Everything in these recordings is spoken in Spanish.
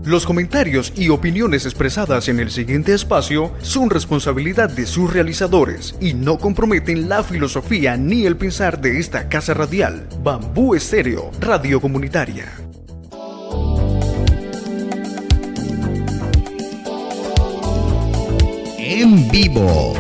Los comentarios y opiniones expresadas en el siguiente espacio son responsabilidad de sus realizadores y no comprometen la filosofía ni el pensar de esta casa radial. Bambú Estéreo, radio comunitaria. En vivo.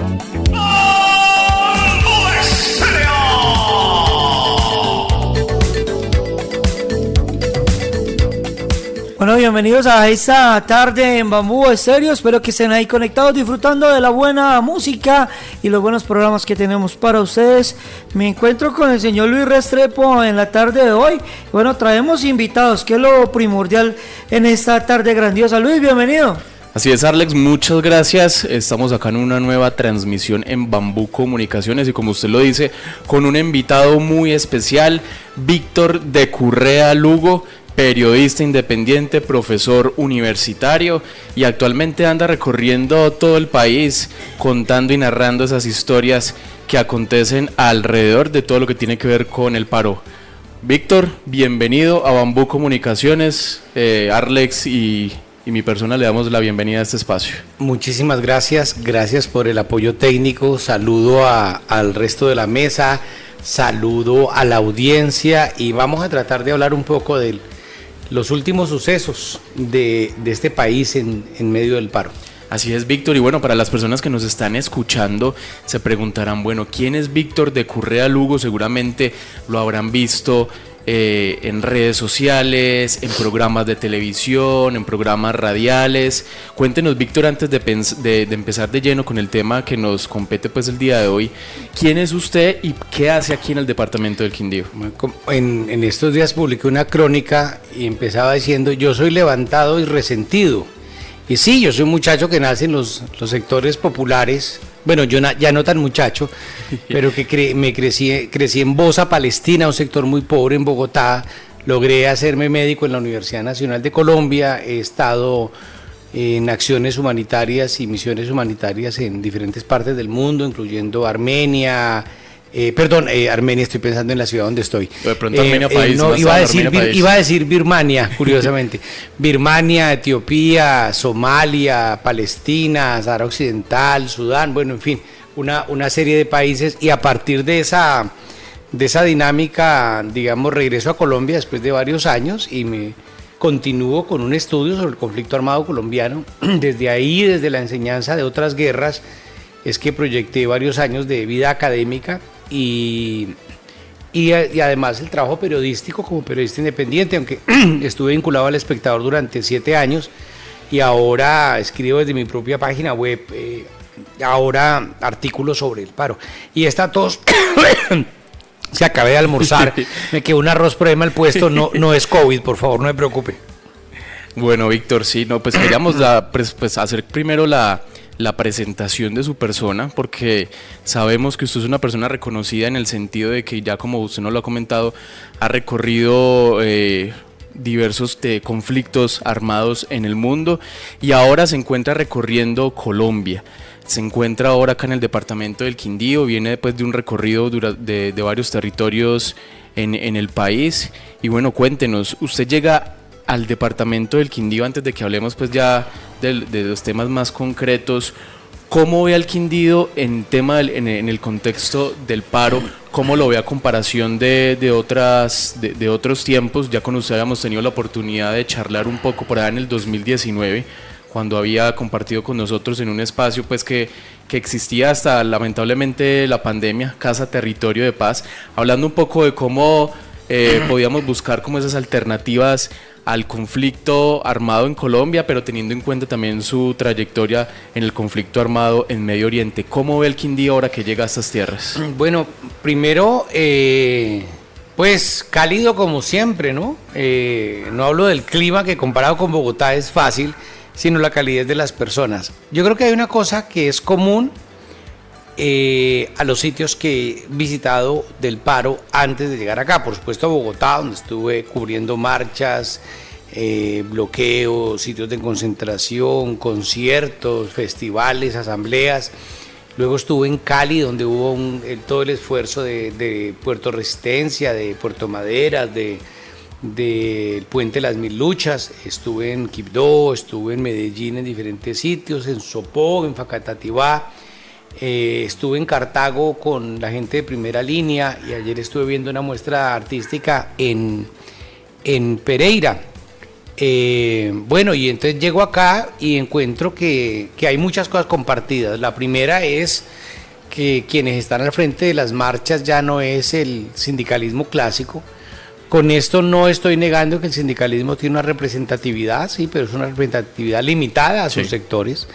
Bueno, bienvenidos a esta tarde en Bambú Estéreo. Espero que estén ahí conectados, disfrutando de la buena música y los buenos programas que tenemos para ustedes. Me encuentro con el señor Luis Restrepo en la tarde de hoy. Bueno, traemos invitados, que es lo primordial en esta tarde grandiosa. Luis, bienvenido. Así es, Arlex, muchas gracias. Estamos acá en una nueva transmisión en Bambú Comunicaciones y, como usted lo dice, con un invitado muy especial, Víctor de Currea Lugo, periodista independiente, profesor universitario, y actualmente anda recorriendo todo el país contando y narrando esas historias que acontecen alrededor de todo lo que tiene que ver con el paro. Víctor, bienvenido a Bambú Comunicaciones. Arlex y mi persona le damos la bienvenida a este espacio. Muchísimas gracias por el apoyo técnico. Saludo al resto de la mesa, saludo a la audiencia y vamos a tratar de hablar un poco de los últimos sucesos de este país en medio del paro. Así es, Víctor, y bueno, para las personas que nos están escuchando se preguntarán, bueno, ¿quién es Víctor de Currea Lugo? Seguramente lo habrán visto en redes sociales, en programas de televisión, en programas radiales. Cuéntenos, Víctor, antes de empezar de lleno con el tema que nos compete pues el día de hoy, ¿quién es usted y qué hace aquí en el departamento del Quindío? En estos días publiqué una crónica y empezaba diciendo: yo soy levantado y resentido. Y sí, yo soy un muchacho que nace en los sectores populares. Bueno, yo ya no tan muchacho, pero que crecí en Bosa, Palestina, un sector muy pobre en Bogotá. Logré hacerme médico en la Universidad Nacional de Colombia. He estado en acciones humanitarias y misiones humanitarias en diferentes partes del mundo, incluyendo Armenia. Armenia, estoy pensando en la ciudad donde estoy. De pronto Armenia país. No, iba a decir Birmania, curiosamente. Birmania, Etiopía, Somalia, Palestina, Sahara Occidental, Sudán, bueno, en fin, una serie de países, y a partir de esa dinámica, digamos, regreso a Colombia después de varios años y me continúo con un estudio sobre el conflicto armado colombiano. Desde ahí, desde la enseñanza de otras guerras, es que proyecté varios años de vida académica y además el trabajo periodístico como periodista independiente, aunque estuve vinculado al Espectador durante 7 años y ahora escribo desde mi propia página web, ahora artículos sobre el paro. Y esta tos, se acabé de almorzar, me quedó un arroz por ahí mal puesto, no es COVID, por favor, no me preocupen. Bueno, Víctor, sí, no, pues queríamos hacer primero la presentación de su persona, porque sabemos que usted es una persona reconocida en el sentido de que, ya como usted nos lo ha comentado, ha recorrido diversos conflictos armados en el mundo y ahora se encuentra recorriendo Colombia. Se encuentra ahora acá en el departamento del Quindío, viene después de un recorrido de varios territorios en el país. Y bueno, cuéntenos, usted llega al departamento del Quindío, antes de que hablemos pues ya de los temas más concretos. ¿Cómo ve al Quindío en el contexto del paro? ¿Cómo lo ve a comparación de otros tiempos? Ya con usted habíamos tenido la oportunidad de charlar un poco por allá en el 2019, cuando había compartido con nosotros en un espacio pues que existía hasta lamentablemente la pandemia, Casa Territorio de Paz, hablando un poco de cómo podíamos buscar como esas alternativas al conflicto armado en Colombia, pero teniendo en cuenta también su trayectoria en el conflicto armado en Medio Oriente. ¿Cómo ve el Quindío ahora que llega a estas tierras? Bueno, primero, pues cálido como siempre, ¿no? No hablo del clima, que comparado con Bogotá es fácil, sino la calidez de las personas. Yo creo que hay una cosa que es común a los sitios que he visitado del paro antes de llegar acá. Por supuesto, a Bogotá, donde estuve cubriendo marchas, bloqueos, sitios de concentración, conciertos, festivales, asambleas. Luego estuve en Cali, donde hubo todo el esfuerzo de Puerto Resistencia, de Puerto Madera, de del Puente de las Mil Luchas, estuve en Quibdó, estuve en Medellín en diferentes sitios, en Sopó, en Facatativá, estuve en Cartago con la gente de Primera Línea y ayer estuve viendo una muestra artística en Pereira. Bueno, y entonces llego acá y encuentro que hay muchas cosas compartidas. La primera es que quienes están al frente de las marchas ya no es el sindicalismo clásico. Con esto no estoy negando que el sindicalismo tiene una representatividad, sí, pero es una representatividad limitada a sus sectores.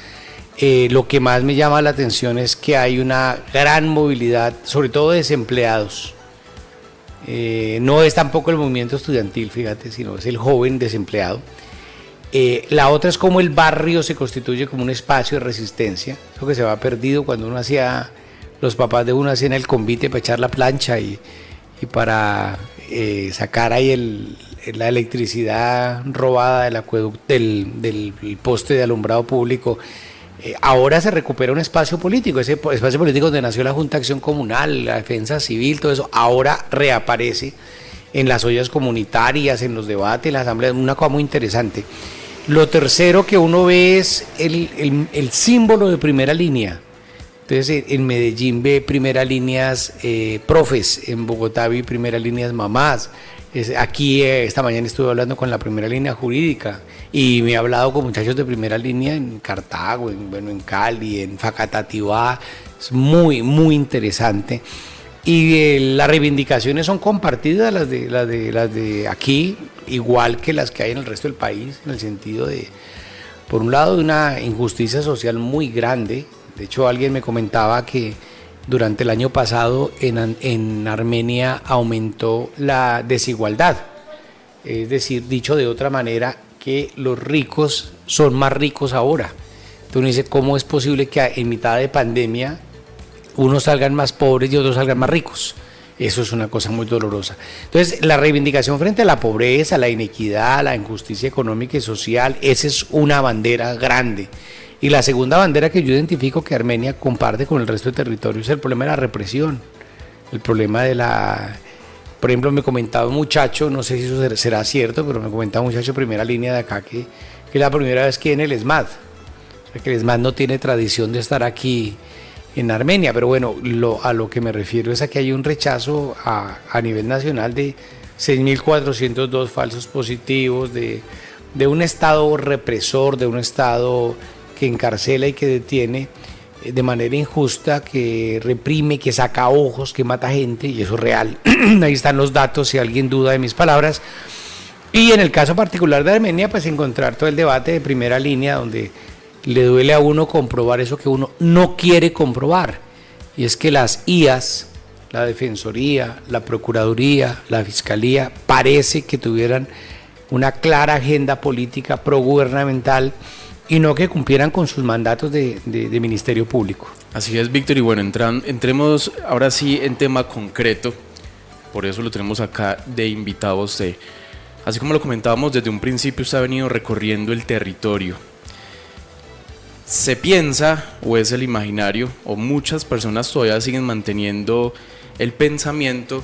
Lo que más me llama la atención es que hay una gran movilidad, sobre todo de desempleados. No es tampoco el movimiento estudiantil, fíjate, sino es el joven desempleado. La otra es cómo el barrio se constituye como un espacio de resistencia, eso que se va perdido cuando uno hacía, los papás de uno hacían el convite para echar la plancha y para sacar ahí la electricidad robada del acueducto, del poste de alumbrado público. Ahora se recupera un espacio político, ese espacio político donde nació la Junta de Acción Comunal, la defensa civil, todo eso, ahora reaparece en las ollas comunitarias, en los debates, en las asambleas, una cosa muy interesante. Lo tercero que uno ve es el símbolo de Primera Línea. Entonces en Medellín ve Primera Líneas profes, en Bogotá vi Primera Líneas mamás. Aquí esta mañana estuve hablando con la Primera Línea jurídica y me he hablado con muchachos de Primera Línea en Cartago, en Cali, en Facatativá. Es muy, muy interesante. Y las reivindicaciones son compartidas, las de aquí, igual que las que hay en el resto del país, en el sentido de, por un lado, de una injusticia social muy grande. De hecho, alguien me comentaba que durante el año pasado en Armenia aumentó la desigualdad. Es decir, dicho de otra manera, que los ricos son más ricos ahora. Entonces uno dice, ¿cómo es posible que en mitad de pandemia unos salgan más pobres y otros salgan más ricos? Eso es una cosa muy dolorosa. Entonces, la reivindicación frente a la pobreza, la inequidad, la injusticia económica y social, esa es una bandera grande. Y la segunda bandera que yo identifico que Armenia comparte con el resto de territorios es el problema de la represión, el problema de por ejemplo, me comentaba un muchacho, no sé si eso será cierto, pero me comentaba un muchacho de Primera Línea de acá que es la primera vez que viene el ESMAD, o sea, que el ESMAD no tiene tradición de estar aquí en Armenia, pero bueno, a lo que me refiero es a que hay un rechazo a nivel nacional de 6.402 falsos positivos, de un Estado represor, de un Estado que encarcela y que detiene de manera injusta, que reprime, que saca ojos, que mata gente, y eso es real. Ahí están los datos si alguien duda de mis palabras. Y en el caso particular de Armenia, pues encontrar todo el debate de Primera Línea, donde le duele a uno comprobar eso que uno no quiere comprobar, y es que las IAS, la Defensoría, la Procuraduría, la Fiscalía, parece que tuvieran una clara agenda política progubernamental y no que cumplieran con sus mandatos de Ministerio Público. Así es, Víctor, y bueno, entremos ahora sí en tema concreto, por eso lo tenemos acá de invitado a usted. Así como lo comentábamos desde un principio, usted ha venido recorriendo el territorio. Se piensa, o es el imaginario, o muchas personas todavía siguen manteniendo el pensamiento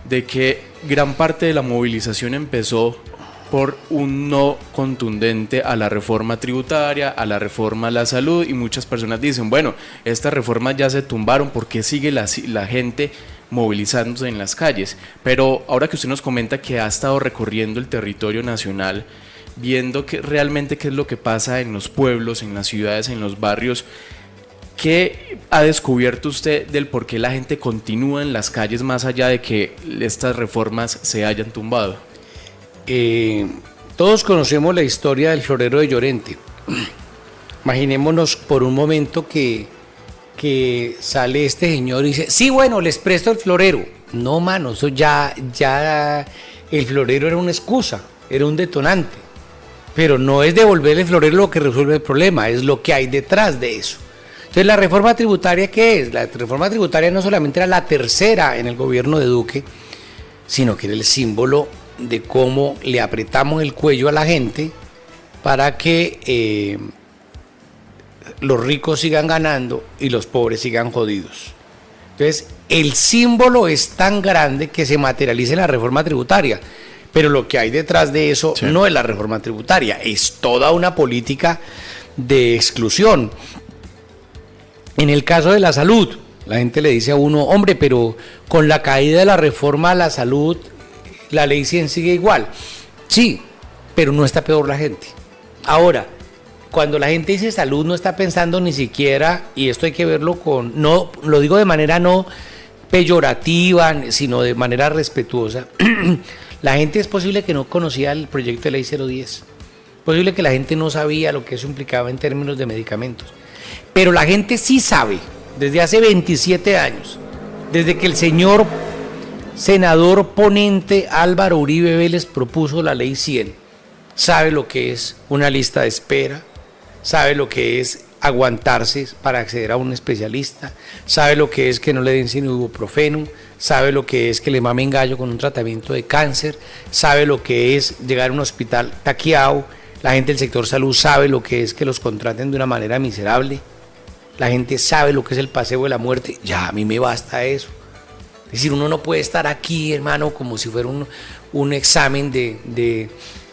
de que gran parte de la movilización empezó por un no contundente a la reforma tributaria, a la reforma a la salud, y muchas personas dicen, bueno, estas reformas ya se tumbaron, ¿por qué sigue la gente movilizándose en las calles? Pero ahora que usted nos comenta que ha estado recorriendo el territorio nacional, viendo realmente qué es lo que pasa en los pueblos, en las ciudades, en los barrios, ¿qué ha descubierto usted del por qué la gente continúa en las calles más allá de que estas reformas se hayan tumbado? Todos conocemos la historia del florero de Llorente. Imaginémonos por un momento que sale este señor y dice, sí, bueno, les presto el florero. No, mano, eso ya el florero era una excusa, era un detonante. Pero no es devolver el florero lo que resuelve el problema, es lo que hay detrás de eso. Entonces, ¿la reforma tributaria qué es? La reforma tributaria no solamente era la tercera en el gobierno de Duque, sino que era el símbolo de cómo le apretamos el cuello a la gente para que los ricos sigan ganando y los pobres sigan jodidos. Entonces, el símbolo es tan grande que se materializa en la reforma tributaria. Pero lo que hay detrás de eso Sí. no es la reforma tributaria, es toda una política de exclusión. En el caso de la salud, la gente le dice a uno, hombre, pero con la caída de la reforma a la salud, la ley 100 sigue igual. Sí, pero no está peor la gente. Ahora, cuando la gente dice salud, no está pensando ni siquiera, y esto hay que verlo con, no, lo digo de manera no peyorativa, sino de manera respetuosa. La gente es posible que no conocía el proyecto de ley 010. Posible que la gente no sabía lo que eso implicaba en términos de medicamentos. Pero la gente sí sabe, desde hace 27 años, desde que el señor senador ponente Álvaro Uribe Vélez propuso la ley 100, sabe lo que es una lista de espera, sabe lo que es aguantarse para acceder a un especialista, sabe lo que es que no le den sino ibuprofeno, sabe lo que es que le mamen gallo con un tratamiento de cáncer, sabe lo que es llegar a un hospital taqueado, la gente del sector salud sabe lo que es que los contraten de una manera miserable, la gente sabe lo que es el paseo de la muerte, ya a mí me basta eso. Es decir, uno no puede estar aquí, hermano, como si fuera un examen de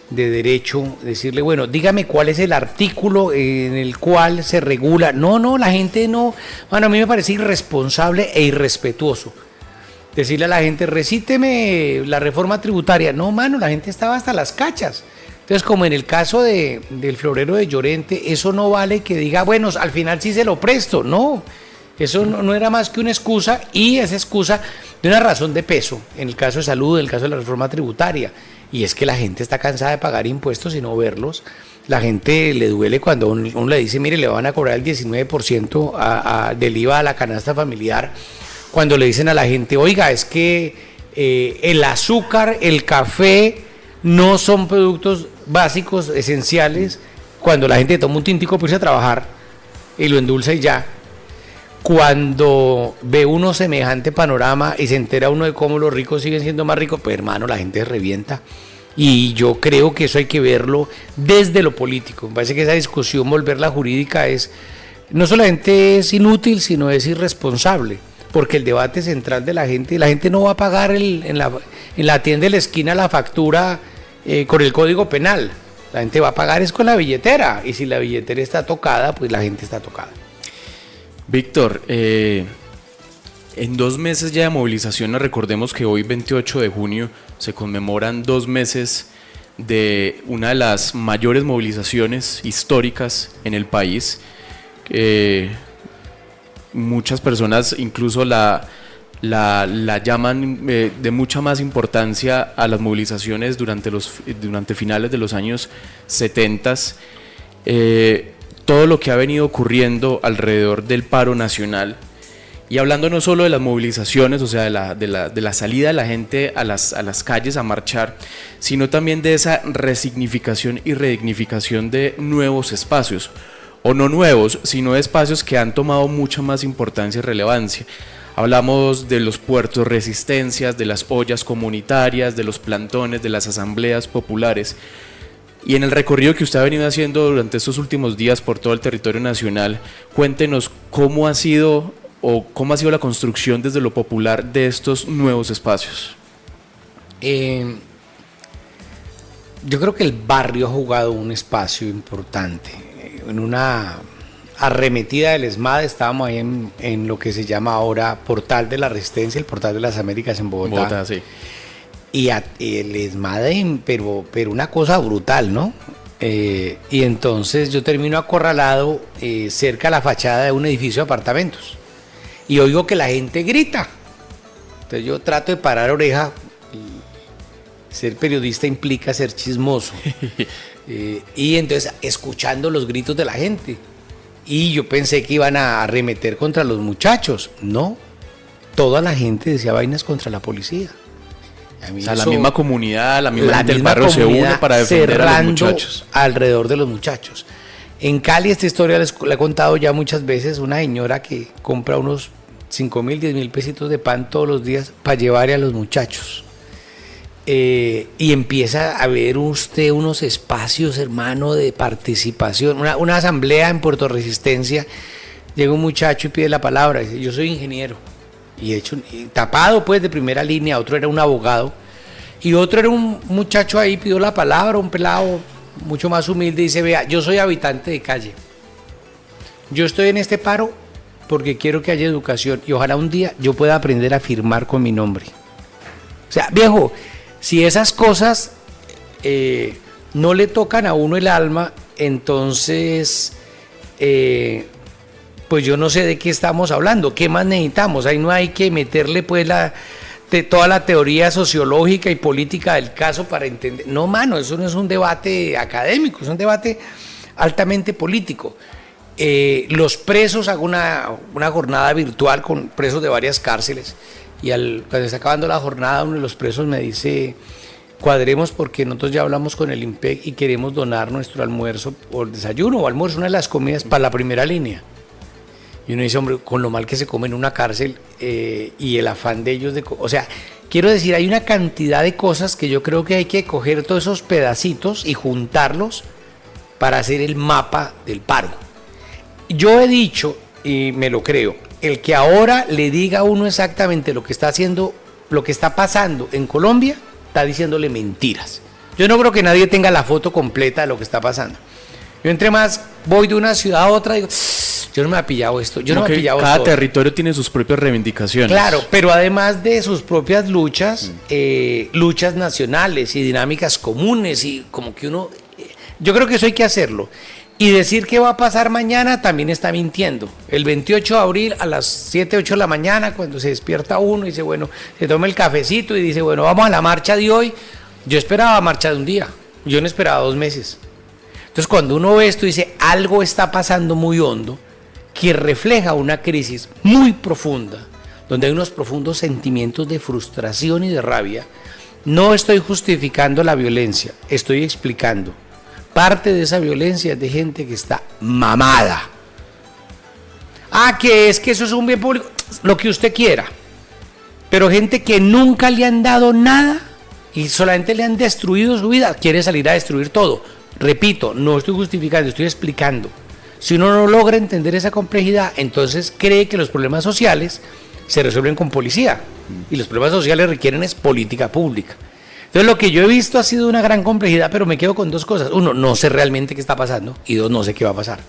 derecho, decirle, bueno, dígame cuál es el artículo en el cual se regula. No, la gente no. Bueno, a mí me parece irresponsable e irrespetuoso decirle a la gente, recíteme la reforma tributaria. No, mano, la gente estaba hasta las cachas. Entonces, como en el caso del florero de Llorente, eso no vale que diga, bueno, al final sí se lo presto. No, eso no era más que una excusa, y esa excusa de una razón de peso, en el caso de salud, en el caso de la reforma tributaria. Y es que la gente está cansada de pagar impuestos y no verlos. La gente le duele cuando uno le dice, mire, le van a cobrar el 19% del IVA a la canasta familiar. Cuando le dicen a la gente, oiga, es que el azúcar, el café no son productos básicos, esenciales. Cuando la gente toma un tintico para irse a trabajar y lo endulza y ya. Cuando ve uno semejante panorama y se entera uno de cómo los ricos siguen siendo más ricos, pues hermano, la gente se revienta. Y yo creo que eso hay que verlo desde lo político. Me parece que esa discusión, volverla jurídica, no solamente es inútil, sino es irresponsable. Porque el debate central de la gente no va a pagar en la tienda de la esquina la factura con el código penal. La gente va a pagar es con la billetera. Y si la billetera está tocada, pues la gente está tocada. Víctor, en 2 meses ya de movilizaciones, recordemos que hoy 28 de junio se conmemoran 2 meses de una de las mayores movilizaciones históricas en el país. Muchas personas incluso la llaman de mucha más importancia a las movilizaciones durante finales de los años 70. Todo lo que ha venido ocurriendo alrededor del paro nacional, y hablando no solo de las movilizaciones, o sea, de la salida de la gente a las calles a marchar, sino también de esa resignificación y redignificación de nuevos espacios, o no nuevos, sino espacios que han tomado mucha más importancia y relevancia. Hablamos de los puertos resistencias, de las ollas comunitarias, de los plantones, de las asambleas populares. Y en el recorrido que usted ha venido haciendo durante estos últimos días por todo el territorio nacional, cuéntenos cómo ha sido la construcción desde lo popular de estos nuevos espacios. Yo creo que el barrio ha jugado un espacio importante. En una arremetida del ESMAD estábamos ahí en lo que se llama ahora Portal de la Resistencia, el Portal de las Américas en Bogotá. Sí. Y el ESMAD, pero una cosa brutal, ¿no? Y entonces yo termino acorralado cerca a la fachada de un edificio de apartamentos. Y oigo que la gente grita. Entonces yo trato de parar oreja. Ser periodista implica ser chismoso. Y entonces escuchando los gritos de la gente. Y yo pensé que iban a arremeter contra los muchachos. No. Toda la gente decía vainas contra la policía. O sea, la misma comunidad, la misma gente del barrio se une para defender a los muchachos. Alrededor de los muchachos. En Cali, esta historia la he contado ya muchas veces. Una señora que compra unos 5.000, 10.000 pesitos de pan todos los días para llevarle a los muchachos. Y empieza a ver usted unos espacios, hermano, de participación. Una asamblea en Puerto Resistencia. Llega un muchacho y pide la palabra. Dice, yo soy ingeniero. Y tapado pues de primera línea, otro era un abogado. Y otro era un muchacho ahí, pidió la palabra, un pelado mucho más humilde, y dice, vea, yo soy habitante de calle. Yo estoy en este paro porque quiero que haya educación y ojalá un día yo pueda aprender a firmar con mi nombre. O sea, viejo, si esas cosas no le tocan a uno el alma, entonces, pues yo no sé de qué estamos hablando, qué más necesitamos. Ahí no hay que meterle pues toda la teoría sociológica y política del caso para entender. No, mano, eso no es un debate académico, es un debate altamente político. Los presos, hago una jornada virtual con presos de varias cárceles, y cuando está acabando la jornada, uno de los presos me dice, cuadremos porque nosotros ya hablamos con el IMPEC y queremos donar nuestro almuerzo o desayuno o almuerzo, una de las comidas para la primera línea. Y uno dice, hombre, con lo mal que se come en una cárcel y el afán de ellos o sea, quiero decir, hay una cantidad de cosas que yo creo que hay que coger todos esos pedacitos y juntarlos para hacer el mapa del paro. Yo he dicho, y me lo creo, el que ahora le diga a uno exactamente lo que está haciendo, lo que está pasando en Colombia, está diciéndole mentiras. Yo no creo que nadie tenga la foto completa de lo que está pasando. Yo entre más voy de una ciudad a otra, digo, yo no me he pillado esto, yo no me he pillado esto. Cada territorio tiene sus propias reivindicaciones. Claro, pero además de sus propias luchas, luchas nacionales y dinámicas comunes, y como que uno, yo creo que eso hay que hacerlo. Y decir qué va a pasar mañana también está mintiendo. El 28 de abril a las 7, 8 de la mañana, cuando se despierta uno y dice, bueno, se toma el cafecito y dice, bueno, vamos a la marcha de hoy. Yo esperaba marcha de un día, yo no esperaba 2 meses. Entonces cuando uno ve esto dice, algo está pasando muy hondo, que refleja una crisis muy profunda, donde hay unos profundos sentimientos de frustración y de rabia. No estoy justificando la violencia, estoy explicando. Parte de esa violencia es de gente que está mamada. Que es que eso es un bien público, lo que usted quiera. Pero gente que nunca le han dado nada y solamente le han destruido su vida, quiere salir a destruir todo. Repito, no estoy justificando, estoy explicando. Si uno no logra entender esa complejidad, entonces cree que los problemas sociales se resuelven con policía. Y los problemas sociales requieren es política pública. Entonces lo que yo he visto ha sido una gran complejidad, pero me quedo con 2 cosas. 1, no sé realmente qué está pasando, y 2, no sé qué va a pasar.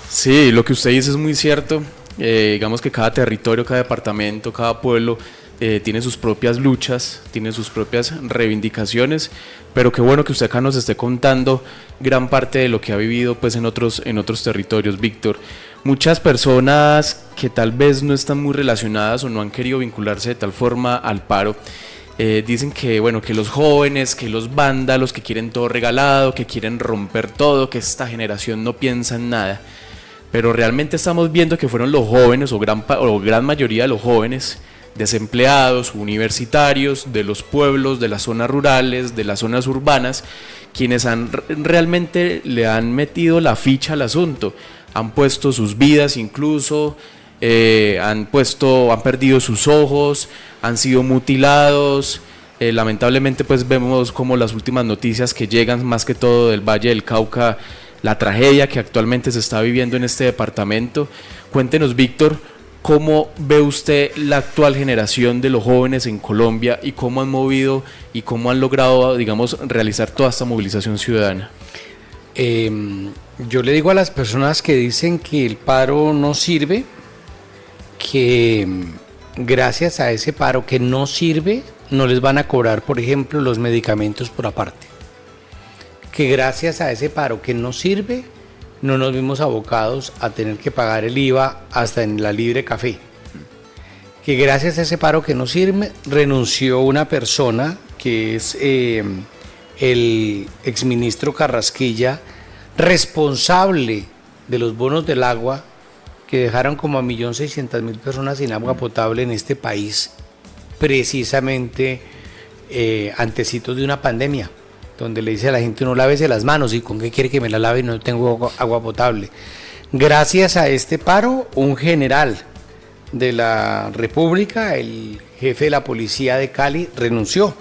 Sí, lo que usted dice es muy cierto. Digamos que cada territorio, cada departamento, cada pueblo tiene sus propias luchas, tiene sus propias reivindicaciones, pero qué bueno que usted acá nos esté contando gran parte de lo que ha vivido pues en otros territorios, Víctor. Muchas personas que tal vez no están muy relacionadas o no han querido vincularse de tal forma al paro, dicen que bueno, que los jóvenes, que los vándalos, que quieren todo regalado, que quieren romper todo, que esta generación no piensa en nada. Pero realmente estamos viendo que fueron los jóvenes o gran mayoría de los jóvenes desempleados, universitarios, de los pueblos, de las zonas rurales, de las zonas urbanas, quienes realmente le han metido la ficha al asunto, han puesto sus vidas incluso, han perdido sus ojos, han sido mutilados. Lamentablemente pues vemos como las últimas noticias que llegan más que todo del Valle del Cauca, la tragedia que actualmente se está viviendo en este departamento. Cuéntenos, Víctor, ¿cómo ve usted la actual generación de los jóvenes en Colombia y cómo han movido y cómo han logrado, digamos, realizar toda esta movilización ciudadana? Yo le digo a las personas que dicen que el paro no sirve, que gracias a ese paro que no sirve, no les van a cobrar, por ejemplo, los medicamentos por aparte. Que gracias a ese paro que no sirve, no nos vimos abocados a tener que pagar el IVA hasta en la Libre Café. Que gracias a ese paro que no sirve, renunció una persona que es el exministro Carrasquilla, responsable de los bonos del agua, que dejaron como a 1.600.000 personas sin agua potable en este país, precisamente antecitos de una pandemia, donde le dice a la gente, no lávese las manos, y con qué quiere que me la lave y no tengo agua potable. Gracias a este paro, un general de la República, el jefe de la policía de Cali, renunció.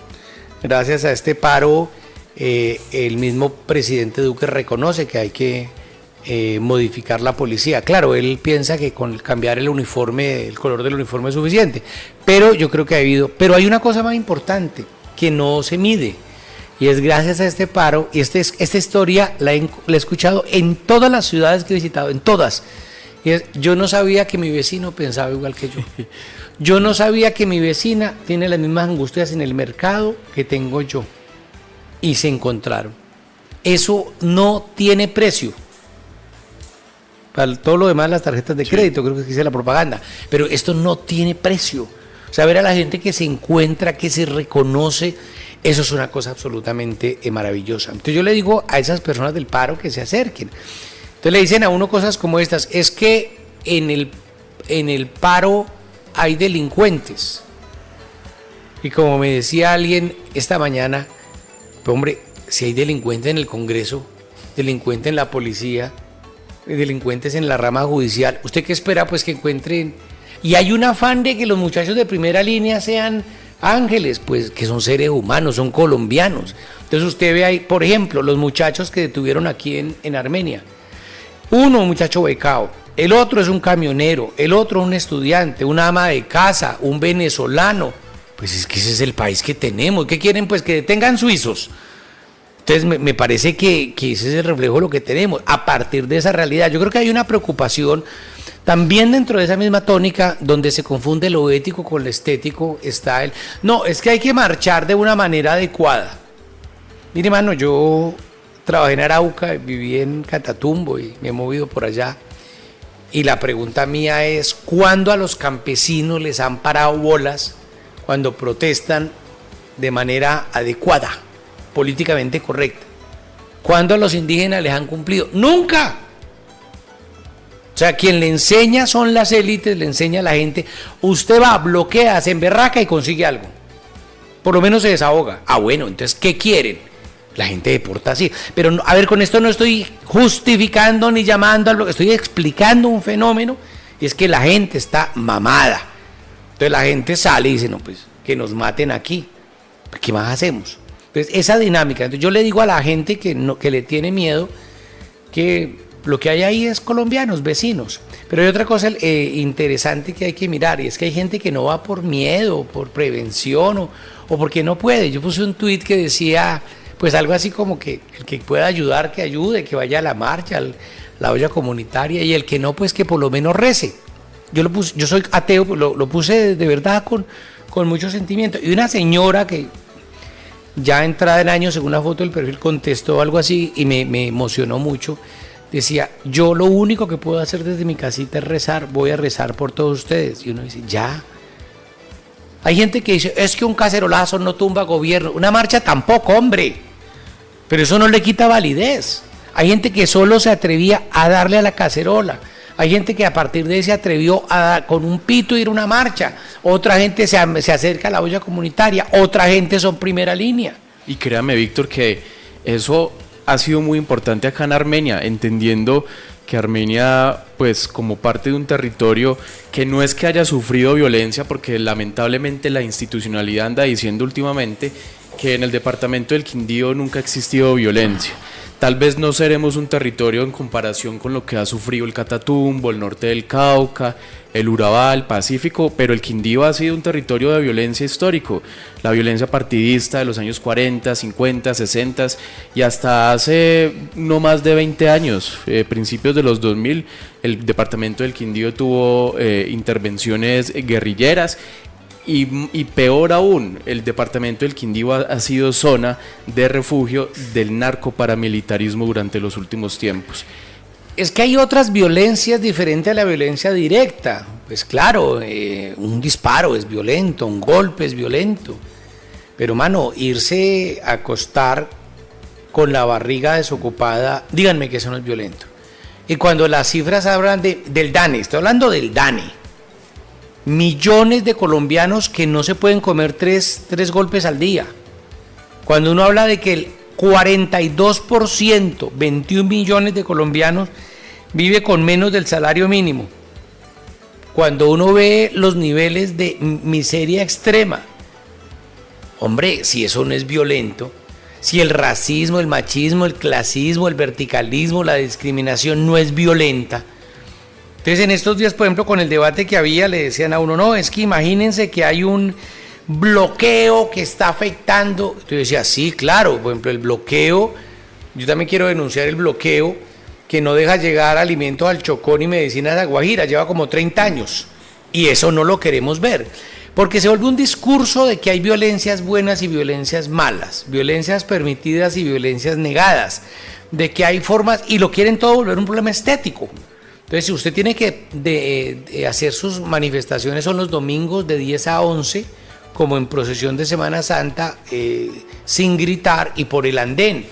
Gracias a este paro, el mismo presidente Duque reconoce que hay que modificar la policía. Claro, él piensa que con cambiar el uniforme, el color del uniforme es suficiente, pero yo creo que pero hay una cosa más importante que no se mide, y es gracias a este paro, y esta historia la he escuchado en todas las ciudades que he visitado, en todas. Y yo no sabía que mi vecino pensaba igual que yo. Yo no sabía que mi vecina tiene las mismas angustias en el mercado que tengo yo. Y se encontraron. Eso no tiene precio. Para todo lo demás, las tarjetas de crédito, creo que dice la propaganda. Pero esto no tiene precio. O sea, ver a la gente que se encuentra, que se reconoce, eso es una cosa absolutamente maravillosa. Entonces yo le digo a esas personas del paro que se acerquen. Entonces le dicen a uno cosas como estas: es que en el paro hay delincuentes. Y como me decía alguien esta mañana, pues hombre, si hay delincuentes en el Congreso, delincuentes en la policía, delincuentes en la rama judicial, ¿usted qué espera? Pues que encuentren. Y hay un afán de que los muchachos de primera línea sean ángeles, pues que son seres humanos, son colombianos. Entonces usted ve ahí, por ejemplo, los muchachos que detuvieron aquí en Armenia. Uno, un muchacho becao, el otro es un camionero, el otro un estudiante, una ama de casa, un venezolano. Pues es que ese es el país que tenemos. ¿Qué quieren? Pues que detengan suizos. Entonces me parece que ese es el reflejo de lo que tenemos. A partir de esa realidad, yo creo que hay una preocupación también dentro de esa misma tónica, donde se confunde lo ético con lo estético, está el... No, es que hay que marchar de una manera adecuada. Mire, mano, yo trabajé en Arauca, viví en Catatumbo y me he movido por allá. Y la pregunta mía es, ¿cuándo a los campesinos les han parado bolas cuando protestan de manera adecuada, políticamente correcta? ¿Cuándo a los indígenas les han cumplido? ¡Nunca! O sea, quien le enseña son las élites, le enseña a la gente. Usted va, bloquea, se emberraca y consigue algo. Por lo menos se desahoga. Ah, bueno, entonces, ¿qué quieren? La gente deporta así. Pero, a ver, con esto no estoy justificando ni llamando al bloqueo, estoy explicando un fenómeno, y es que la gente está mamada. Entonces la gente sale y dice, no, pues, que nos maten aquí. ¿Qué más hacemos? Entonces, esa dinámica. Entonces, yo le digo a la gente que le tiene miedo, que lo que hay ahí es colombianos, vecinos. Pero hay otra cosa interesante que hay que mirar, y es que hay gente que no va por miedo, por prevención o porque no puede. Yo puse un tuit que decía, pues algo así como que el que pueda ayudar, que ayude, que vaya a la marcha, la olla comunitaria, y el que no, pues que por lo menos rece. Yo lo puse, yo soy ateo, lo puse de verdad con mucho sentimiento. Y una señora que ya entrada en años, según la foto del perfil, contestó algo así y me emocionó mucho. Decía, yo lo único que puedo hacer desde mi casita es rezar, voy a rezar por todos ustedes. Y uno dice, ya. Hay gente que dice, es que un cacerolazo no tumba gobierno, una marcha tampoco, hombre. Pero eso no le quita validez. Hay gente que solo se atrevía a darle a la cacerola. Hay gente que a partir de ahí se atrevió con un pito ir a una marcha. Otra gente se acerca a la olla comunitaria. Otra gente son primera línea. Y créame, Víctor, que eso ha sido muy importante acá en Armenia, entendiendo que Armenia, pues como parte de un territorio que no es que haya sufrido violencia, porque lamentablemente la institucionalidad anda diciendo últimamente que en el departamento del Quindío nunca ha existido violencia. Tal vez no seremos un territorio en comparación con lo que ha sufrido el Catatumbo, el norte del Cauca, el Urabá, el Pacífico, pero el Quindío ha sido un territorio de violencia histórico, la violencia partidista de los años 40, 50, 60 y hasta hace no más de 20 años, principios de los 2000, el departamento del Quindío tuvo intervenciones guerrilleras. Y peor aún, el departamento del Quindío ha sido zona de refugio del narcoparamilitarismo durante los últimos tiempos. Es que hay otras violencias diferentes a la violencia directa. Pues claro, un disparo es violento, un golpe es violento. Pero mano, irse a acostar con la barriga desocupada, díganme que eso no es violento. Y cuando las cifras hablan del DANE, estoy hablando del DANE. Millones de colombianos que no se pueden comer tres golpes al día. Cuando uno habla de que el 42%, 21 millones de colombianos, vive con menos del salario mínimo. Cuando uno ve los niveles de miseria extrema, hombre, si eso no es violento. si el racismo, el machismo, el clasismo, el verticalismo, la discriminación no es violenta. Entonces en estos días, por ejemplo, con el debate que había, le decían a uno, no, es que imagínense que hay un bloqueo que está afectando. Entonces yo decía, sí, claro, por ejemplo, el bloqueo, yo también quiero denunciar el bloqueo que no deja llegar alimentos al Chocón y medicinas a Guajira, lleva como 30 años, y eso no lo queremos ver, porque se vuelve un discurso de que hay violencias buenas y violencias malas, violencias permitidas y violencias negadas, de que hay formas, y lo quieren todo volver un problema estético. Entonces, si usted tiene que hacer sus manifestaciones, son los domingos de 10 a 11, como en procesión de Semana Santa, sin gritar y por el andén.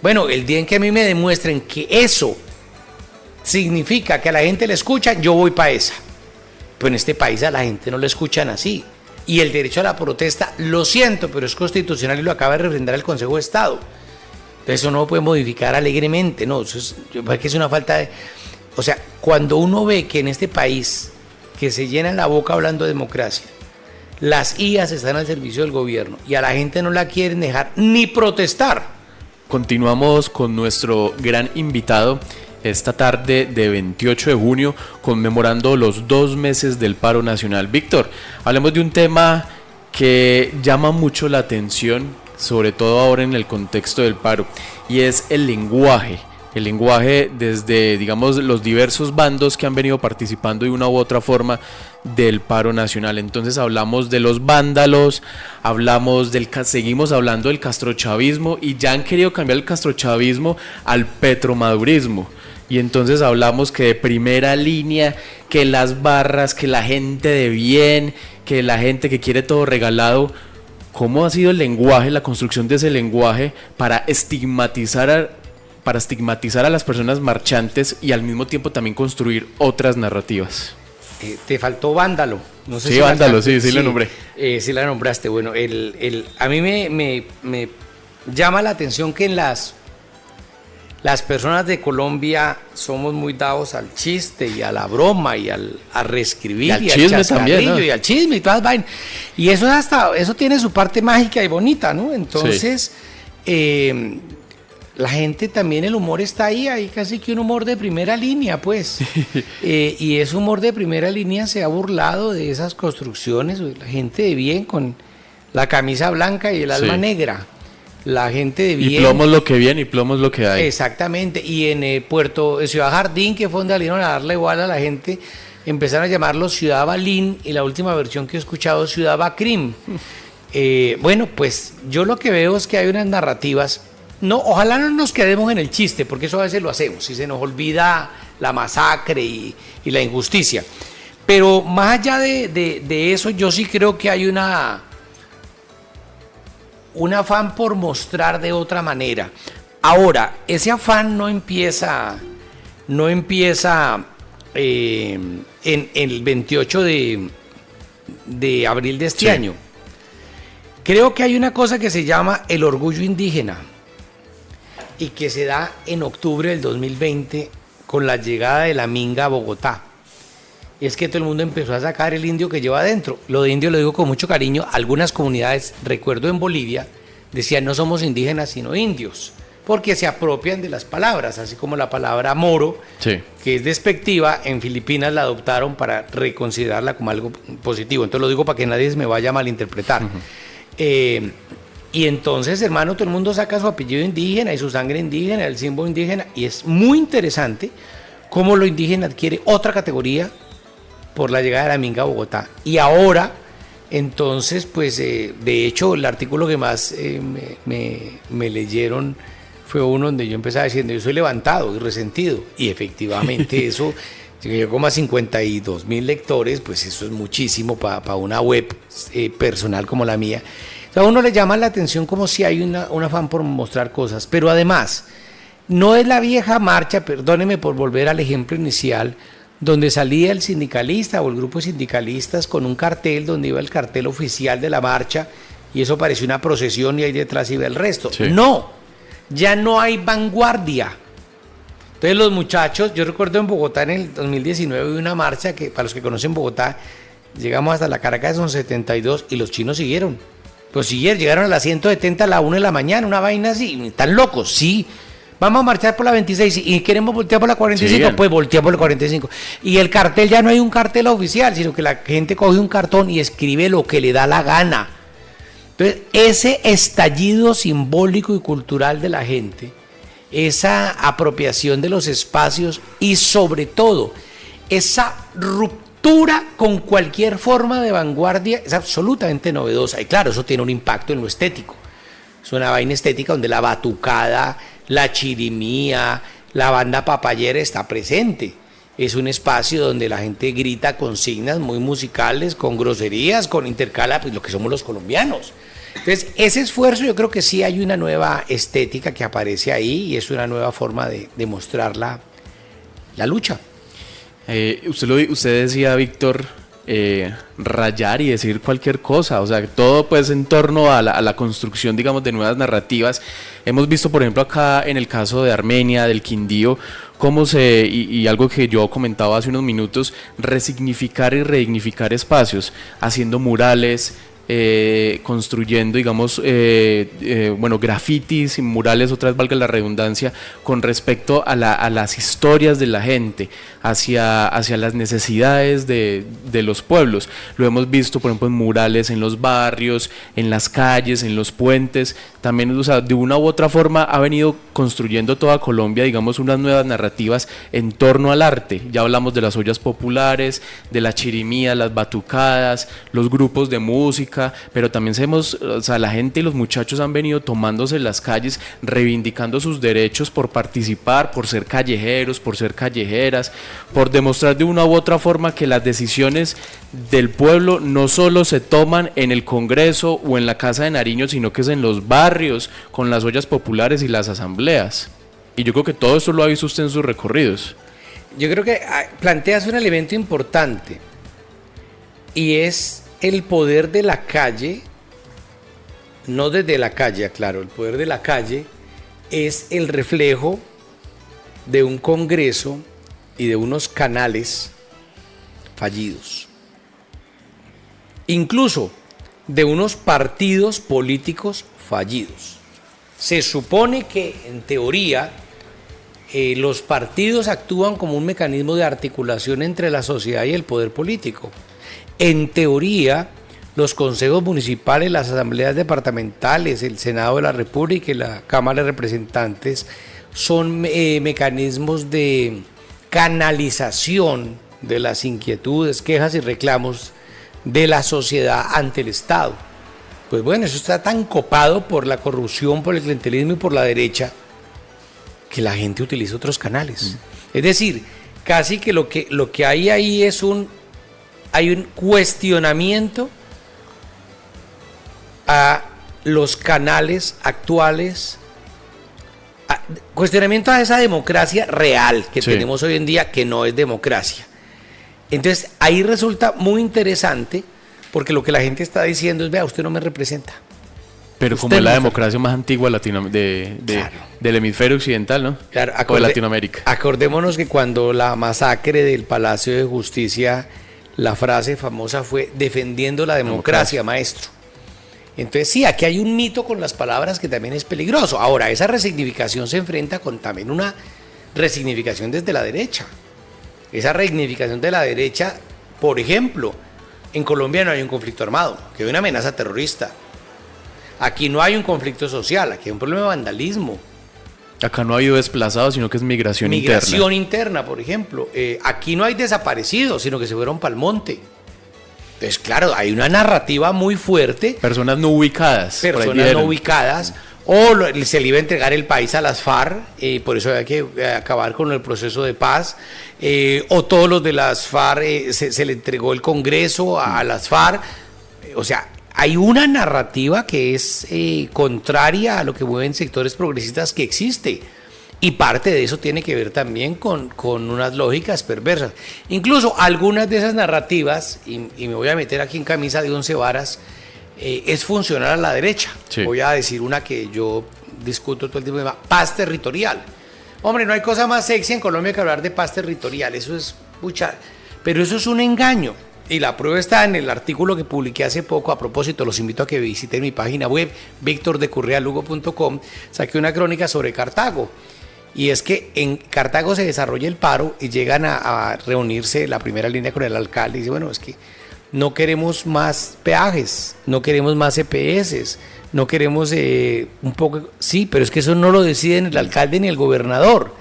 Bueno, el día en que a mí me demuestren que eso significa que a la gente le escuchan, yo voy para esa. Pero en este país a la gente no le escuchan así. Y el derecho a la protesta, lo siento, pero es constitucional y lo acaba de refrendar el Consejo de Estado. Entonces eso no lo puede modificar alegremente, no, eso es, yo creo que es una falta de... O sea, cuando uno ve que en este país, que se llenan la boca hablando de democracia, las IAS están al servicio del gobierno y a la gente no la quieren dejar ni protestar. Continuamos con nuestro gran invitado esta tarde de 28 de junio, conmemorando los 2 meses del paro nacional. Víctor, hablemos de un tema que llama mucho la atención, sobre todo ahora en el contexto del paro, y es el lenguaje. El lenguaje desde, digamos, los diversos bandos que han venido participando de una u otra forma del paro nacional. Entonces hablamos de los vándalos, seguimos hablando del castrochavismo, y ya han querido cambiar el castrochavismo al petromadurismo. Y entonces hablamos que de primera línea, que las barras, que la gente de bien, que la gente que quiere todo regalado. ¿Cómo ha sido el lenguaje, la construcción de ese lenguaje para estigmatizar a las personas marchantes y al mismo tiempo también construir otras narrativas? Te faltó vándalo. No sé sí, si vándalo, sí la nombré. Sí la nombraste. Bueno, a mí me llama la atención que en las personas de Colombia somos muy dados al chiste y a la broma y a reescribir y al chisme al también, ¿no? Y al chisme y todas vainas. Y eso eso tiene su parte mágica y bonita, ¿no? Entonces, sí. La gente también, el humor está ahí casi que un humor de primera línea, pues. Y ese humor de primera línea se ha burlado de esas construcciones, la gente de bien con la camisa blanca y el alma negra. La gente de bien. Y plomo es lo que viene y plomo es lo que hay. Exactamente. Y en Ciudad Jardín, que fue donde salieron a darle igual a la gente, empezaron a llamarlo Ciudad Balín, y la última versión que he escuchado, Ciudad Bacrim. Bueno, pues yo lo que veo es que hay unas narrativas. No, ojalá no nos quedemos en el chiste, porque eso a veces lo hacemos y se nos olvida la masacre y la injusticia. Pero más allá de eso, yo sí creo que hay un afán por mostrar de otra manera. Ahora, ese afán no empieza en el 28 de abril de este año. Creo que hay una cosa que se llama el orgullo indígena, y que se da en octubre del 2020 con la llegada de la minga a Bogotá. Y es que todo el mundo empezó a sacar el indio que lleva adentro. Lo de indio lo digo con mucho cariño. Algunas comunidades, recuerdo en Bolivia, decían no somos indígenas sino indios, porque se apropian de las palabras, así como la palabra moro, sí, que es despectiva, en Filipinas la adoptaron para reconsiderarla como algo positivo. Entonces lo digo para que nadie se me vaya a malinterpretar. Y entonces, hermano, todo el mundo saca su apellido indígena y su sangre indígena, el símbolo indígena, y es muy interesante cómo lo indígena adquiere otra categoría por la llegada de la minga a Bogotá. Y ahora, entonces, pues, de hecho, el artículo que más me leyeron fue uno donde yo empezaba diciendo, yo soy levantado y resentido, y efectivamente eso llegó como a 52,000 lectores, pues eso es muchísimo para una web personal como la mía. A uno le llama la atención como si hay un afán por mostrar cosas, pero además no es la vieja marcha, perdóneme por volver al ejemplo inicial, donde salía el sindicalista o el grupo de sindicalistas con un cartel donde iba el cartel oficial de la marcha y eso parecía una procesión y ahí detrás iba el resto. Sí. No, ya no hay vanguardia. Entonces los muchachos, yo recuerdo en Bogotá en el 2019 hubo una marcha que para los que conocen Bogotá, llegamos hasta la Caracas, son 72 y los chinos siguieron. Pues si llegaron a las 170 a la 1 de la mañana, una vaina así, están locos, sí. Vamos a marchar por la 26 y queremos voltear por la 45, Sigan. pues voltea por la 45. Y el cartel ya no hay un cartel oficial, sino que la gente coge un cartón y escribe lo que le da la gana. Entonces, ese estallido simbólico y cultural de la gente, esa apropiación de los espacios y sobre todo esa ruptura con cualquier forma de vanguardia es absolutamente novedosa. Y claro, eso tiene un impacto en lo estético. Es una vaina estética donde la batucada, la chirimía, la banda papayera está presente. Es un espacio donde la gente grita consignas muy musicales, con groserías, con intercala, pues lo que somos los colombianos. Entonces, ese esfuerzo yo creo que sí hay una nueva estética que aparece ahí y es una nueva forma de mostrar la lucha. Usted decía, Víctor, rayar y decir cualquier cosa, o sea, todo pues en torno a la construcción, digamos, de nuevas narrativas. Hemos visto, por ejemplo, acá en el caso de Armenia, del Quindío, cómo y algo que yo comentaba hace unos minutos, resignificar y redignificar espacios, haciendo murales, construyendo, digamos, grafitis y murales, otra vez valga la redundancia, con respecto a las historias de la gente, hacia las necesidades de los pueblos. Lo hemos visto, por ejemplo, en murales en los barrios, en las calles, en los puentes. También, o sea, de una u otra forma ha venido construyendo toda Colombia, digamos, unas nuevas narrativas en torno al arte. Ya hablamos de las ollas populares, de la chirimía, las batucadas, los grupos de música, pero también la gente y los muchachos han venido tomándose las calles, reivindicando sus derechos por participar, por ser callejeros, por ser callejeras, por demostrar de una u otra forma que las decisiones del pueblo no solo se toman en el Congreso o en la Casa de Nariño, sino que es en los barrios, con las ollas populares y las asambleas. Y yo creo que todo esto lo ha visto usted en sus recorridos. Yo creo que planteas un elemento importante y es el poder de la calle, no desde la calle, claro, el poder de la calle es el reflejo de un Congreso y de unos canales fallidos, incluso de unos partidos políticos fallidos. Se supone que, en teoría, los partidos actúan como un mecanismo de articulación entre la sociedad y el poder político. En teoría, los consejos municipales, las asambleas departamentales, el Senado de la República y la Cámara de Representantes son mecanismos de canalización de las inquietudes, quejas y reclamos de la sociedad ante el Estado. Pues bueno, eso está tan copado por la corrupción, por el clientelismo y por la derecha, que la gente utiliza otros canales. Es decir, casi que lo que hay ahí es hay un cuestionamiento a los canales actuales, cuestionamiento a esa democracia real que tenemos hoy en día, que no es democracia. Entonces ahí resulta muy interesante, porque lo que la gente está diciendo es: vea, usted no me representa. Pero como es la democracia más antigua del hemisferio occidental, ¿no? Claro, o de Latinoamérica. Acordémonos que cuando la masacre del Palacio de Justicia, la frase famosa fue: defendiendo la democracia, maestro. Entonces sí, aquí hay un mito con las palabras que también es peligroso. Ahora, esa resignificación se enfrenta con también una resignificación desde la derecha. Esa resignificación de la derecha, por ejemplo, en Colombia no hay un conflicto armado, que hay una amenaza terrorista. Aquí no hay un conflicto social, aquí hay un problema de vandalismo. Acá no ha habido desplazados, sino que es migración interna. Migración interna, por ejemplo. Aquí no hay desaparecidos, sino que se fueron para el monte. Entonces, claro, hay una narrativa muy fuerte. Personas no ubicadas. Personas no ubicadas. O se le iba a entregar el país a las FARC, por eso hay que acabar con el proceso de paz. O todos los de las FARC se le entregó el Congreso a las FARC. O sea, hay una narrativa que es contraria a lo que mueven sectores progresistas que existe. Y parte de eso tiene que ver también con unas lógicas perversas. Incluso algunas de esas narrativas, y me voy a meter aquí en camisa de 11 varas, es funcional a la derecha. Sí. Voy a decir una que yo discuto todo el tiempo: paz territorial. Hombre, no hay cosa más sexy en Colombia que hablar de paz territorial. Eso es mucha, pero eso es un engaño. Y la prueba está en el artículo que publiqué hace poco. A propósito, los invito a que visiten mi página web, victordecurrealugo.com. Saqué una crónica sobre Cartago. Y es que en Cartago se desarrolla el paro y llegan a reunirse la primera línea con el alcalde y dice, bueno, es que no queremos más peajes, no queremos más EPS, no queremos un poco... Sí, pero es que eso no lo deciden el alcalde ni el gobernador.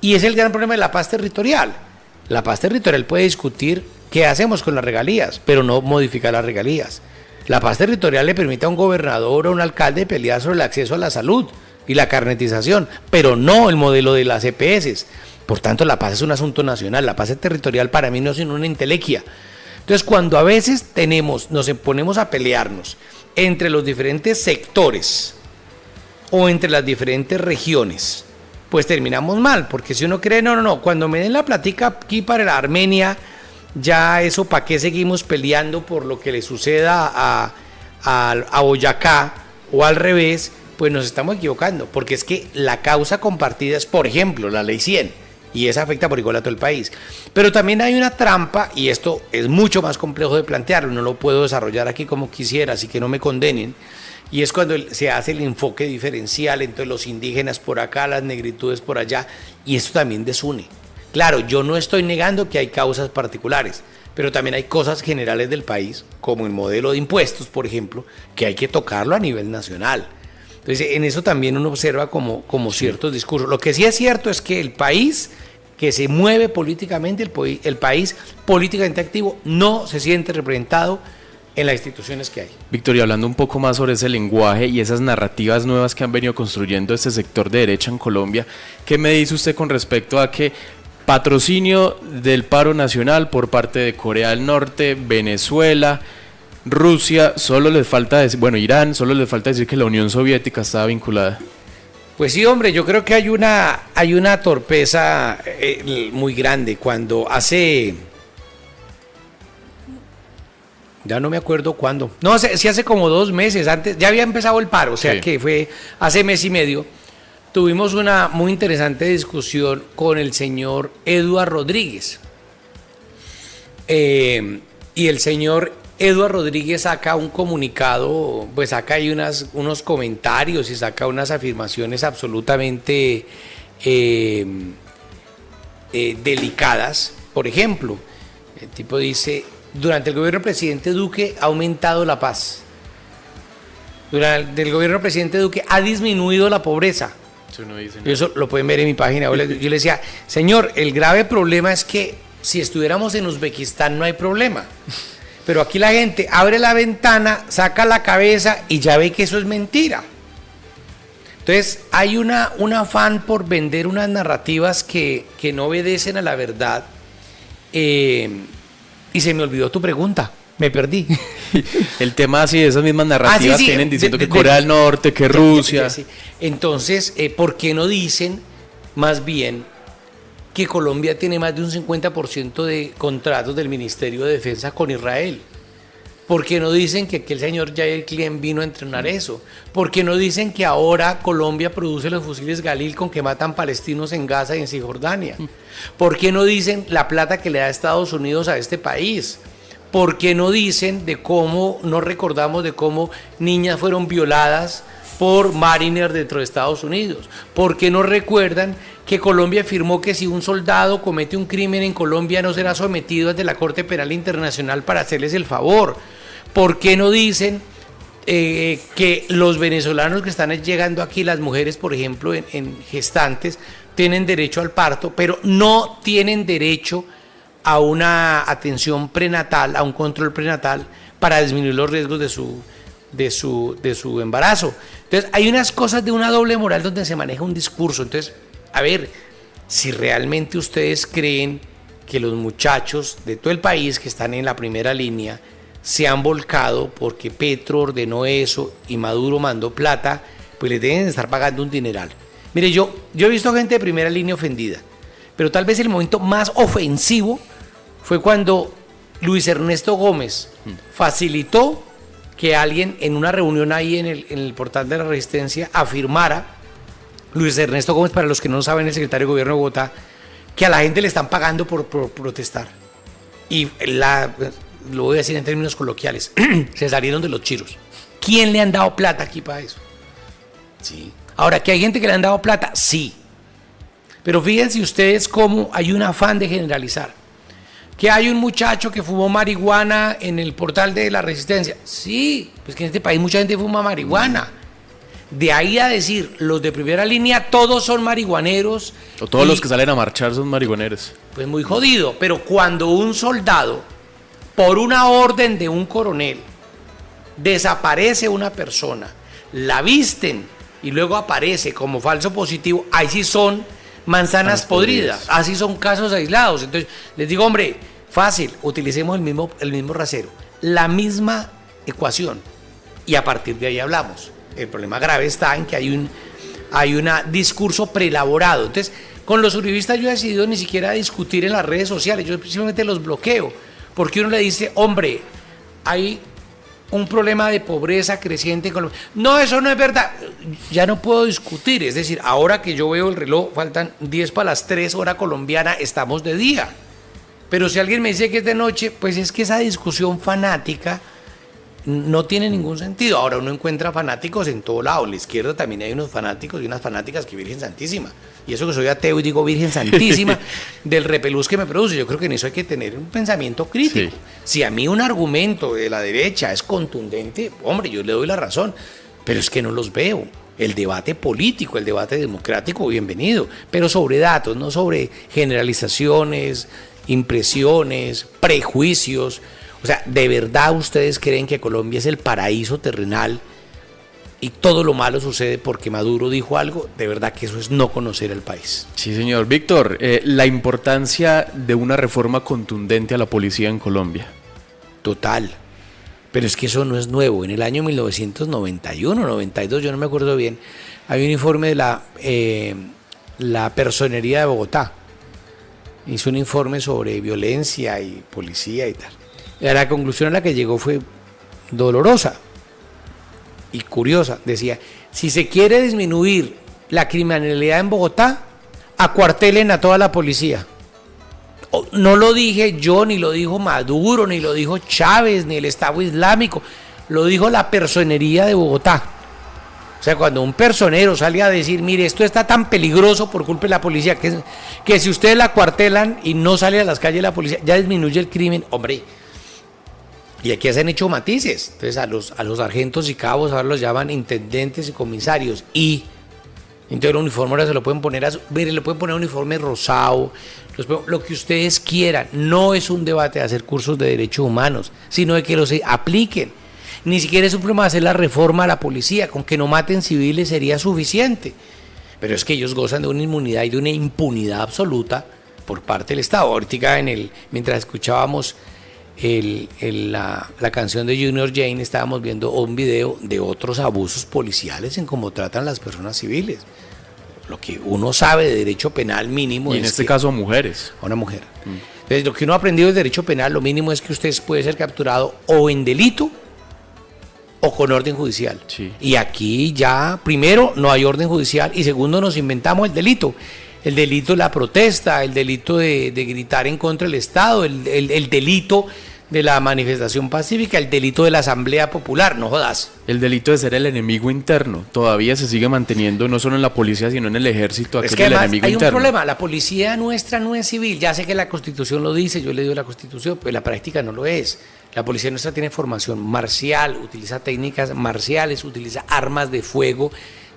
Y es el gran problema de la paz territorial. La paz territorial puede discutir qué hacemos con las regalías, pero no modificar las regalías. La paz territorial le permite a un gobernador o a un alcalde pelear sobre el acceso a la salud y la carnetización, pero no el modelo de las EPS. Por tanto, la paz es un asunto nacional. La paz territorial para mí no es sino una entelequia. Entonces, cuando a veces nos ponemos a pelearnos entre los diferentes sectores o entre las diferentes regiones, pues terminamos mal, porque si uno cree, no, cuando me den la plática aquí para la Armenia, ya eso, ¿para qué seguimos peleando por lo que le suceda a Boyacá o al revés? Pues nos estamos equivocando, porque es que la causa compartida es, por ejemplo, la ley 100, y esa afecta por igual a todo el país. Pero también hay una trampa, y esto es mucho más complejo de plantearlo, no lo puedo desarrollar aquí como quisiera, así que no me condenen, y es cuando se hace el enfoque diferencial entre los indígenas por acá, las negritudes por allá, y esto también desune. Claro, yo no estoy negando que hay causas particulares, pero también hay cosas generales del país, como el modelo de impuestos, por ejemplo, que hay que tocarlo a nivel nacional. Entonces, en eso también uno observa como ciertos discursos. Lo que sí es cierto es que el país que se mueve políticamente, el país políticamente activo, no se siente representado en las instituciones que hay. Víctor, y hablando un poco más sobre ese lenguaje y esas narrativas nuevas que han venido construyendo este sector de derecha en Colombia, ¿qué me dice usted con respecto a que patrocinio del paro nacional por parte de Corea del Norte, Venezuela, Rusia, solo les falta decir, bueno, Irán, solo les falta decir que la Unión Soviética estaba vinculada? Pues sí, hombre, yo creo que hay una torpeza muy grande cuando hace... Ya no me acuerdo cuándo. No, sí hace como 2 meses, antes, ya había empezado el paro, o sea sí, que fue hace mes y medio. Tuvimos una muy interesante discusión con el señor Eduardo Rodríguez. Y el señor Eduardo Rodríguez saca un comunicado, pues saca ahí unos comentarios y saca unas afirmaciones absolutamente delicadas. Por ejemplo, el tipo dice: durante el gobierno del presidente Duque ha aumentado la paz. Durante el gobierno del presidente Duque ha disminuido la pobreza. Eso lo pueden ver en mi página. Yo le decía, señor, el grave problema es que si estuviéramos en Uzbekistán no hay problema. Pero aquí la gente abre la ventana, saca la cabeza y ya ve que eso es mentira. Entonces hay un afán por vender unas narrativas que no obedecen a la verdad. Y se me olvidó tu pregunta, me perdí. El tema así, esas mismas narrativas sí, tienen diciendo que Corea del Norte, que Rusia. Sí. Entonces, ¿por qué no dicen más bien que Colombia tiene más de un 50% de contratos del Ministerio de Defensa con Israel? ¿Por qué no dicen que el señor Yair Klein vino a entrenar eso? ¿Por qué no dicen que ahora Colombia produce los fusiles Galil con que matan palestinos en Gaza y en Cisjordania? ¿Por qué no dicen la plata que le da Estados Unidos a este país? ¿Por qué no dicen no recordamos de cómo niñas fueron violadas por Mariner dentro de Estados Unidos? ¿Por qué no recuerdan que Colombia afirmó que si un soldado comete un crimen en Colombia no será sometido ante la Corte Penal Internacional para hacerles el favor? ¿Por qué no dicen que los venezolanos que están llegando aquí, las mujeres, por ejemplo, en gestantes, tienen derecho al parto, pero no tienen derecho a una atención prenatal, a un control prenatal para disminuir los riesgos de su embarazo? Entonces, hay unas cosas de una doble moral donde se maneja un discurso. Entonces, a ver, si realmente ustedes creen que los muchachos de todo el país que están en la primera línea se han volcado porque Petro ordenó eso y Maduro mandó plata, pues les deben estar pagando un dineral. Mire, yo he visto gente de primera línea ofendida, pero tal vez el momento más ofensivo fue cuando Luis Ernesto Gómez facilitó que alguien en una reunión ahí en el portal de la Resistencia afirmara, Luis Ernesto Gómez, para los que no saben, el secretario de Gobierno de Bogotá, que a la gente le están pagando por protestar. Y lo voy a decir en términos coloquiales, se salieron de los chiros. ¿Quién le han dado plata aquí para eso? Sí. Ahora, ¿que hay gente que le han dado plata? Sí. Pero fíjense ustedes cómo hay un afán de generalizar. ¿Que hay un muchacho que fumó marihuana en el portal de la Resistencia? Sí, pues que en este país mucha gente fuma marihuana. De ahí a decir, los de primera línea todos son marihuaneros. O todos los que salen a marchar son marihuaneros. Pues muy jodido, pero cuando un soldado, por una orden de un coronel, desaparece una persona, la visten y luego aparece como falso positivo, ahí sí son manzanas podridas, así son casos aislados. Entonces les digo, hombre, fácil, utilicemos el mismo rasero, la misma ecuación y a partir de ahí hablamos. El problema grave está en que hay un discurso preelaborado. Entonces, con los uribistas yo he decidido ni siquiera discutir en las redes sociales, yo simplemente los bloqueo, porque uno le dice, hombre, hay un problema de pobreza creciente en Colombia. No, eso no es verdad. Ya no puedo discutir. Es decir, ahora que yo veo el reloj, faltan 10 para las 3 hora colombiana, estamos de día. Pero si alguien me dice que es de noche, pues es que esa discusión fanática no tiene ningún sentido. Ahora uno encuentra fanáticos en todo lado. En la izquierda también hay unos fanáticos y unas fanáticas que Virgen Santísima. Y eso que soy ateo y digo Virgen Santísima, del repelús que me produce. Yo creo que en eso hay que tener un pensamiento crítico. Sí. Si a mí un argumento de la derecha es contundente, hombre, yo le doy la razón. Pero es que no los veo. El debate político, el debate democrático, bienvenido. Pero sobre datos, no sobre generalizaciones, impresiones, prejuicios. O sea, ¿de verdad ustedes creen que Colombia es el paraíso terrenal y todo lo malo sucede porque Maduro dijo algo? De verdad que eso es no conocer el país. Sí, señor. Víctor, la importancia de una reforma contundente a la policía en Colombia. Total. Pero es que eso no es nuevo. En el año 1991, 92, yo no me acuerdo bien, hay un informe de la Personería de Bogotá. Hizo un informe sobre violencia y policía y tal. La conclusión a la que llegó fue dolorosa y curiosa. Decía, si se quiere disminuir la criminalidad en Bogotá, acuartelen a toda la policía. No lo dije yo, ni lo dijo Maduro, ni lo dijo Chávez, ni el Estado Islámico. Lo dijo la Personería de Bogotá. O sea, cuando un personero sale a decir, mire, esto está tan peligroso por culpa de la policía, que si ustedes la acuartelan y no sale a las calles la policía, ya disminuye el crimen, hombre. Y aquí se han hecho matices. Entonces a los sargentos y cabos ahora los llaman intendentes y comisarios. Y entonces el uniforme ahora se lo pueden poner le pueden poner uniforme rosado, lo que ustedes quieran. No es un debate de hacer cursos de derechos humanos, sino de que los apliquen. Ni siquiera es un problema de hacer la reforma a la policía, con que no maten civiles sería suficiente. Pero es que ellos gozan de una inmunidad y de una impunidad absoluta por parte del Estado. Ahorita mientras escuchábamos la canción de Junior Jane, estábamos viendo un video de otros abusos policiales en cómo tratan las personas civiles. Lo que uno sabe de derecho penal mínimo y en este caso a mujeres. A una mujer. Entonces, lo que uno ha aprendido del derecho penal, lo mínimo es que usted puede ser capturado o en delito o con orden judicial. Sí. Y aquí ya, primero, no hay orden judicial y segundo, nos inventamos el delito. El delito de la protesta, el delito de gritar en contra del Estado, el delito de la manifestación pacífica, el delito de la asamblea popular, no jodas. El delito de ser el enemigo interno todavía se sigue manteniendo no solo en la policía, sino en el ejército. Es que además hay un problema, la policía nuestra no es civil, ya sé que la Constitución lo dice, yo le digo la Constitución, pero en la práctica no lo es. La policía nuestra tiene formación marcial, utiliza técnicas marciales, utiliza armas de fuego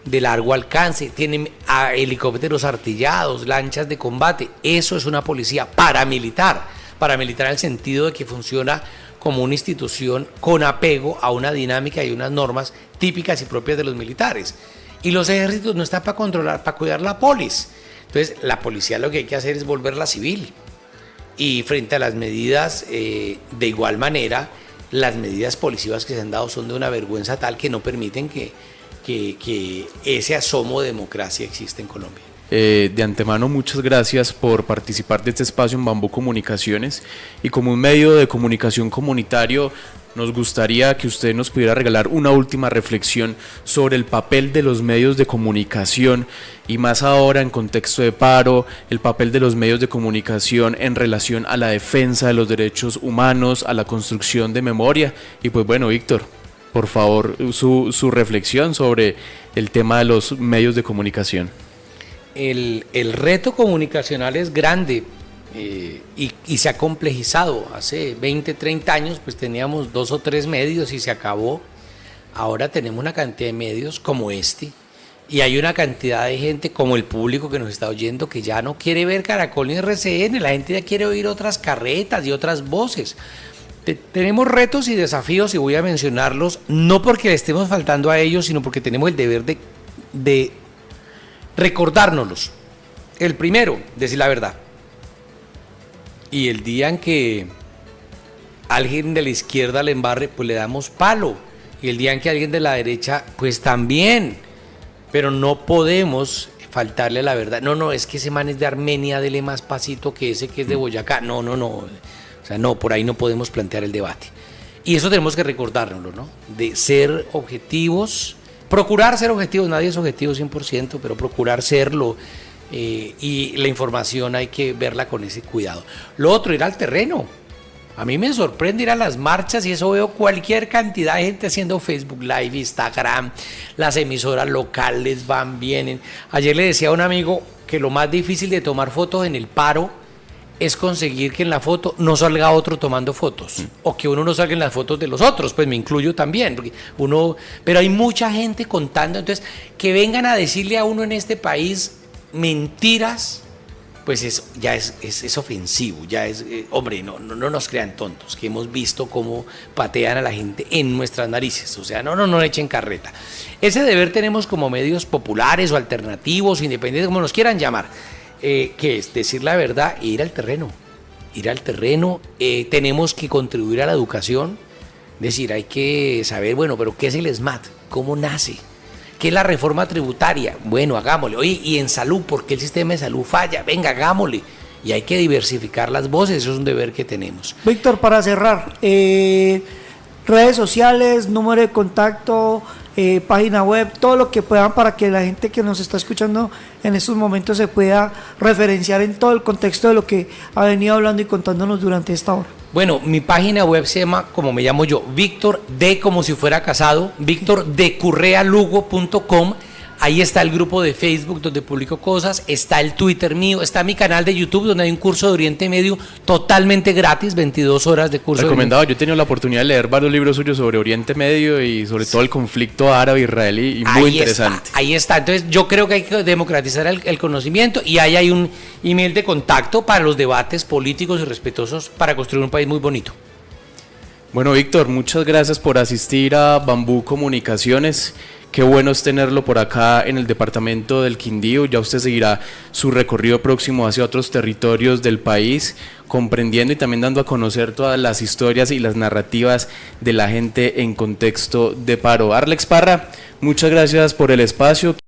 de largo alcance, tienen helicópteros artillados, lanchas de combate. Eso es una policía paramilitar en el sentido de que funciona como una institución con apego a una dinámica y unas normas típicas y propias de los militares. Y los ejércitos no están para controlar, para cuidar la polis. Entonces, la policía lo que hay que hacer es volverla civil. Y frente a las medidas, de igual manera, las medidas policivas que se han dado son de una vergüenza tal que no permiten que ese asomo de democracia exista en Colombia. De antemano, muchas gracias por participar de este espacio en Bambú Comunicaciones y como un medio de comunicación comunitario, nos gustaría que usted nos pudiera regalar una última reflexión sobre el papel de los medios de comunicación y más ahora en contexto de paro, el papel de los medios de comunicación en relación a la defensa de los derechos humanos, a la construcción de memoria. Y pues bueno, Víctor, por favor, su reflexión sobre el tema de los medios de comunicación. El reto comunicacional es grande y se ha complejizado. Hace 20, 30 años pues teníamos 2 o 3 medios y se acabó. Ahora tenemos una cantidad de medios como este y hay una cantidad de gente como el público que nos está oyendo que ya no quiere ver Caracol ni RCN, la gente ya quiere oír otras carretas y otras voces. Tenemos retos y desafíos y voy a mencionarlos no porque le estemos faltando a ellos, sino porque tenemos el deber de recordárnoslos. El primero, decir la verdad. Y el día en que alguien de la izquierda le embarre, pues le damos palo. Y el día en que alguien de la derecha, pues también. Pero no podemos faltarle a la verdad. No, es que ese man es de Armenia, dele más pasito que ese que es de Boyacá. No. O sea, no, por ahí no podemos plantear el debate. Y eso tenemos que recordárnoslo, ¿no? De ser objetivos, procurar ser objetivos. Nadie es objetivo 100%, pero procurar serlo. Y la información hay que verla con ese cuidado. Lo otro, ir al terreno. A mí me sorprende ir a las marchas y eso veo cualquier cantidad de gente haciendo Facebook Live, Instagram, las emisoras locales van, vienen. Ayer le decía a un amigo que lo más difícil de tomar fotos en el paro es conseguir que en la foto no salga otro tomando fotos o que uno no salga en las fotos de los otros, pues me incluyo también, porque pero hay mucha gente contando, entonces que vengan a decirle a uno en este país mentiras, pues ya es ofensivo, ya es, hombre, no nos crean tontos, que hemos visto cómo patean a la gente en nuestras narices, o sea, no echen carreta. Ese deber tenemos como medios populares o alternativos, independientes, como nos quieran llamar, que es decir la verdad e ir al terreno, tenemos que contribuir a la educación, es decir, hay que saber, bueno, pero ¿qué es el SMAT? ¿Cómo nace? ¿Qué es la reforma tributaria? Bueno, hagámosle. Oye, y en salud, ¿por qué el sistema de salud falla? Venga, hagámosle. Y hay que diversificar las voces, eso es un deber que tenemos. Víctor, para cerrar, redes sociales, número de contacto, página web, todo lo que puedan para que la gente que nos está escuchando en estos momentos se pueda referenciar en todo el contexto de lo que ha venido hablando y contándonos durante esta hora. Bueno, mi página web se llama, como me llamo yo, Víctor D como si fuera casado, victordecurrealugo.com. Ahí está el grupo de Facebook donde publico cosas, está el Twitter mío, está mi canal de YouTube donde hay un curso de Oriente Medio totalmente gratis, 22 horas de curso. Recomendado, yo he tenido la oportunidad de leer varios libros suyos sobre Oriente Medio y sobre todo el conflicto árabe-israelí y muy interesante. Ahí está, entonces yo creo que hay que democratizar el conocimiento y ahí hay un email de contacto para los debates políticos y respetuosos para construir un país muy bonito. Bueno, Víctor, muchas gracias por asistir a Bambú Comunicaciones. Qué bueno es tenerlo por acá en el departamento del Quindío. Ya usted seguirá su recorrido próximo hacia otros territorios del país, comprendiendo y también dando a conocer todas las historias y las narrativas de la gente en contexto de paro. Arlex Parra, muchas gracias por el espacio.